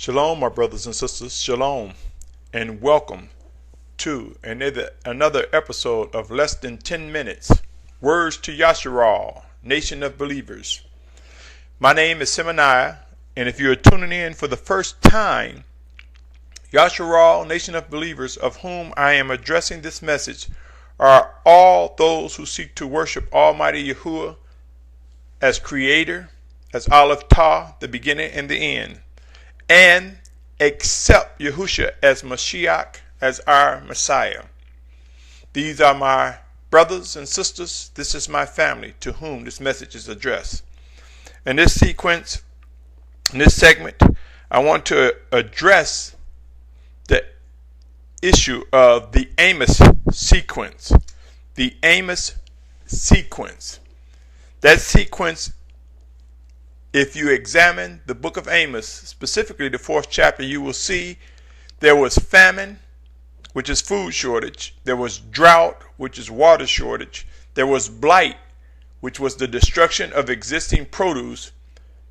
Shalom, my brothers and sisters. Shalom, and welcome to another episode of Less Than 10 Minutes. Words to Yashar'al, Nation of Believers. My name is Symmanayah, and if you are tuning in for the first time, Yashar'al, Nation of Believers, of whom I am addressing this message, are all those who seek to worship Almighty Yahuah as Creator, as Aleph Tah, the beginning and the end, and accept Yahusha as Mashyach, as our Messiah. These are my brothers and sisters. This is my family to whom this message is addressed. In this sequence, in this segment, I want to address the issue of the Amos Sequence. The Amos Sequence. That sequence, if you examine the book of Amos, specifically the 4th chapter, you will see there was famine, which is food shortage. There was drought, which is water shortage. There was blight, which was the destruction of existing produce.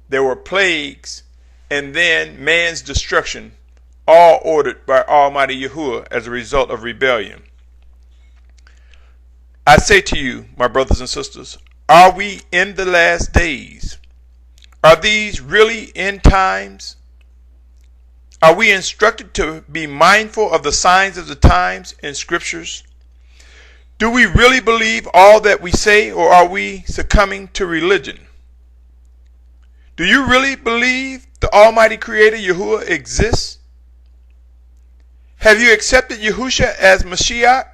There were plagues, and then man's destruction, all ordered by Almighty Yahuah as a result of rebellion. I say to you, my brothers and sisters, are we in the last days? Are these really end times? Are we instructed to be mindful of the signs of the times in scriptures? Do we really believe all that we say, or are we succumbing to religion? Do you really believe the Almighty Creator Yahuah exists? Have you accepted Yahusha as Mashyach?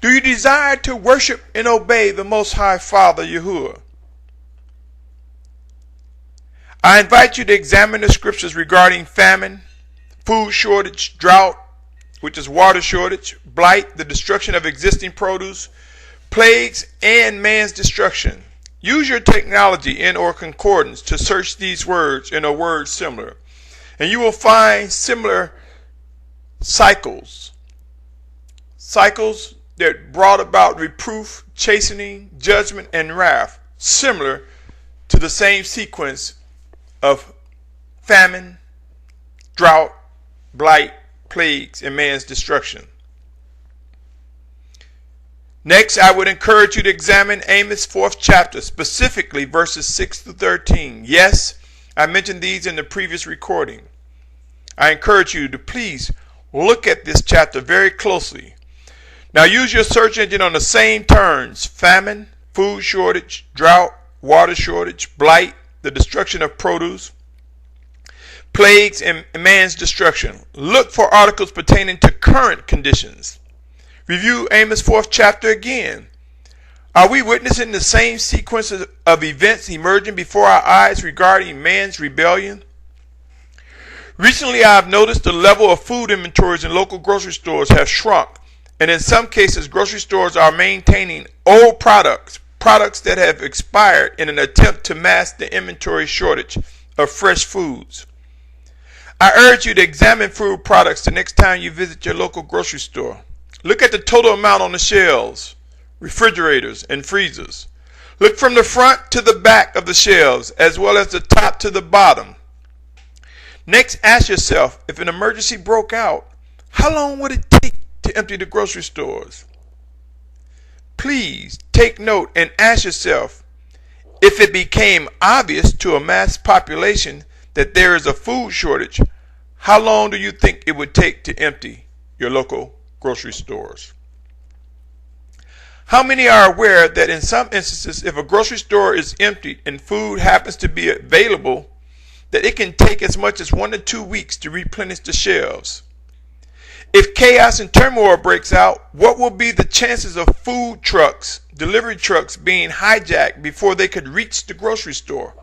Do you desire to worship and obey the Most High Father Yahuah? I invite you to examine the scriptures regarding famine, food shortage, drought, which is water shortage, blight, the destruction of existing produce, plagues, and man's destruction. Use your technology and or concordance to search these words in a word similar, and you will find similar cycles that brought about reproof, chastening, judgment, and wrath, similar to the same sequence of famine, drought, blight, plagues, and man's destruction. Next, I would encourage you to examine Amos 4th chapter, specifically verses 6 through 13. Yes, I mentioned these in the previous recording. I encourage you to please look at this chapter very closely. Now use your search engine on the same terms: famine, food shortage, drought, water shortage, blight, the destruction of produce, plagues, and man's destruction. Look for articles pertaining to current conditions. Review Amos 4th chapter again. Are we witnessing the same sequence of events emerging before our eyes regarding man's rebellion? Recently, I have noticed the level of food inventories in local grocery stores have shrunk, and in some cases, grocery stores are maintaining old products that have expired in an attempt to mask the inventory shortage of fresh foods. I urge you to examine food products the next time you visit your local grocery store. Look at the total amount on the shelves, refrigerators, and freezers. Look from the front to the back of the shelves, as well as the top to the bottom. Next, ask yourself, if an emergency broke out, how long would it take to empty the grocery stores? Please take note and ask yourself, if it became obvious to a mass population that there is a food shortage, how long do you think it would take to empty your local grocery stores? How many are aware that in some instances, if a grocery store is emptied and food happens to be available, that it can take as much as 1 to 2 weeks to replenish the shelves? If chaos and turmoil breaks out, what will be the chances of food trucks, delivery trucks, being hijacked before they could reach the grocery store?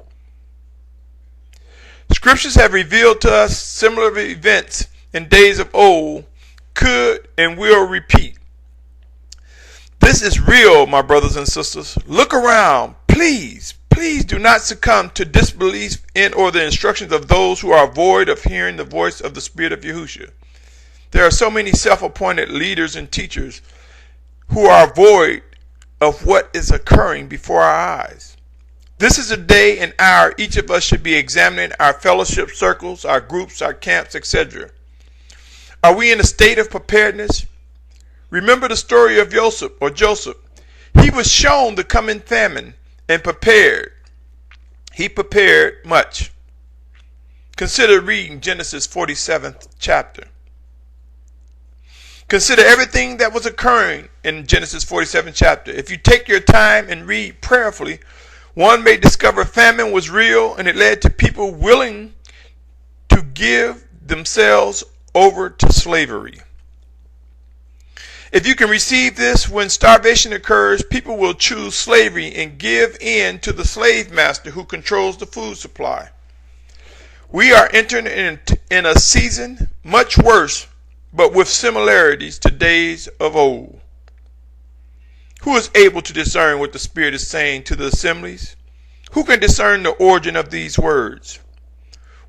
Scriptures have revealed to us similar events in days of old could and will repeat. This is real, my brothers and sisters. Look around. Please do not succumb to disbelief in or the instructions of those who are void of hearing the voice of the Spirit of Yahusha. There are so many self-appointed leaders and teachers who are void of what is occurring before our eyes. This is a day and hour each of us should be examining our fellowship circles, our groups, our camps, etc. Are we in a state of preparedness? Remember the story of Joseph. He was shown the coming famine and prepared. He prepared much. Consider reading Genesis 47th chapter. Consider everything that was occurring in Genesis 47th chapter. If you take your time and read prayerfully, one may discover famine was real and it led to people willing to give themselves over to slavery. If you can receive this, when starvation occurs, people will choose slavery and give in to the slave master who controls the food supply. We are entering in a season much worse, but with similarities to days of old. Who is able to discern what the Spirit is saying to the assemblies? Who can discern the origin of these words?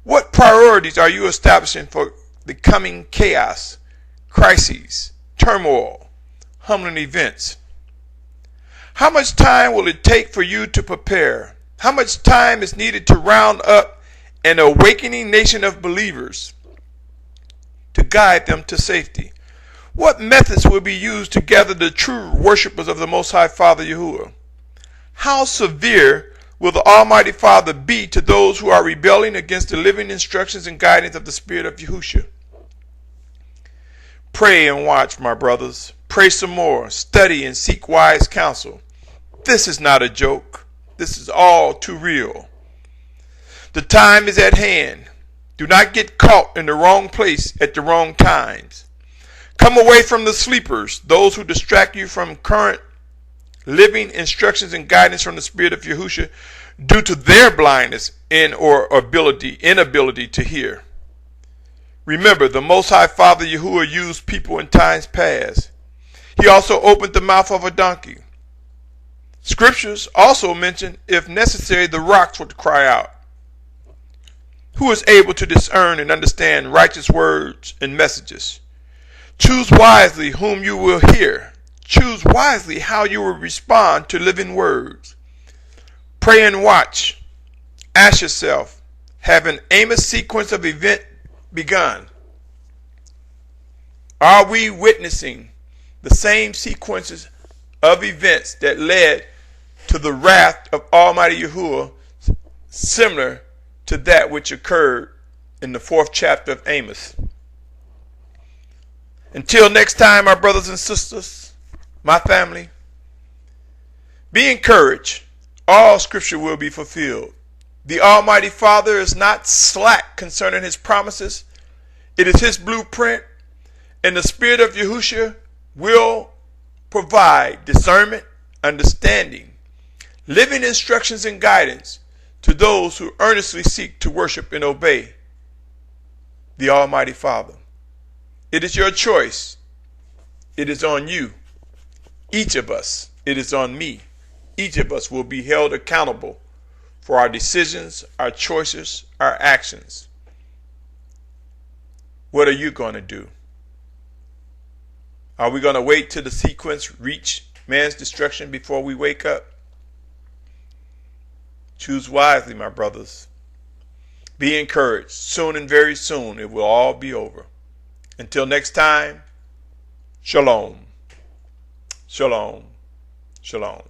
What priorities are you establishing for the coming chaos, crises, turmoil, humbling events? How much time will it take for you to prepare? How much time is needed to round up an awakening nation of believers to guide them to safety? What methods will be used to gather the true worshipers of the Most High Father Yahuah? How severe will the Almighty Father be to those who are rebelling against the living instructions and guidance of the Spirit of Yahusha? Pray and watch, my brothers. Pray some more. Study and seek wise counsel. This is not a joke. This is all too real. The time is at hand. Do not get caught in the wrong place at the wrong times. Come away from the sleepers, those who distract you from current living instructions and guidance from the Spirit of Yahusha due to their blindness or inability to hear. Remember, the Most High Father Yahuah used people in times past. He also opened the mouth of a donkey. Scriptures also mention, if necessary, the rocks would cry out. Who is able to discern and understand righteous words and messages? Choose wisely whom you will hear. Choose wisely how you will respond to living words. Pray and watch. Ask yourself, have an Amos sequence of event begun? Are we witnessing the same sequences of events that led to the wrath of Almighty Yahuah, similar to that which occurred in the 4th chapter of Amos? Until next time, my brothers and sisters, my family, be encouraged. All scripture will be fulfilled. The Almighty Father is not slack concerning his promises. It is his blueprint, and the Spirit of Yahusha will provide discernment, understanding, living instructions and guidance to those who earnestly seek to worship and obey the Almighty Father. It is your choice. It is on you. Each of us. It is on me. Each of us will be held accountable for our decisions, our choices, our actions. What are you going to do? Are we going to wait till the sequence reach man's destruction before we wake up? Choose wisely, my brothers. Be encouraged. Soon and very soon it will all be over. Until next time, shalom. Shalom. Shalom.